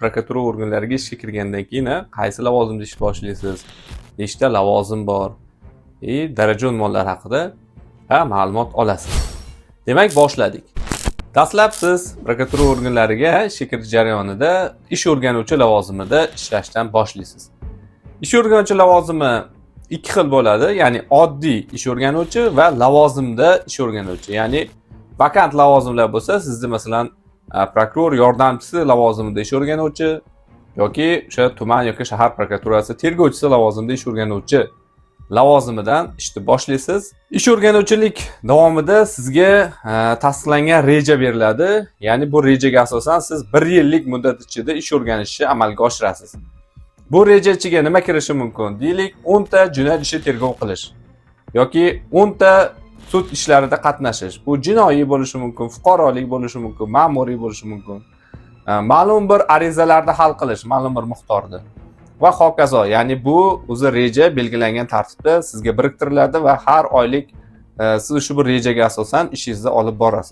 prokuratura organlariga ishga kirgandan keyin qaysi lavozimda ish boshlaysiz, nechta lavozim bor, daraja unvonlar haqida ma'lumot olasiz. Demak, boshladik. Dastlab siz prokuratura organlariga ishga kirish jarayonida ish o'rganuvchi lavozimida ishlashdan boshlaysiz. Ish o'rganuvchi lavozimi ikki xil bo'ladi, ya'ni oddiy ish o'rganuvchi va lavozimda ish o'rganuvchi. Ya'ni vakant lavozimlar bo'lsa, sizda masalan prokuror yordamchisi lavozimida ish o'rganuvchi yoki o'sha tuman yoki shahar prokuraturasi tergovchisi lavozimida ish o'rganuvchi lavozimidan ishni boshlaysiz. Ish o'rganuvchilik davomida sizga tasdiqlangan reja beriladi. Ya'ni bu rejaga asosan siz 1 yillik muddat ichida ish o'rganishni amalga oshirasiz. Bu reja ichiga nima kirishi mumkin? Deylik, 10 ta jinoyat ishi tergov qilish yoki 10 ta sud ishlarida qatnashish. Bu jinoiy bo'lishi mumkin, fuqarolik bo'lishi mumkin, ma'muriy bo'lishi mumkin. Ma'lum bir arizalarni hal qilish, ma'lum bir miqdorda va hokazo. Ya'ni bu o'zi reja belgilangan tartibda sizga biriktiriladi va har oylik siz shu bir rejaga asosan ishingizni olib borasiz.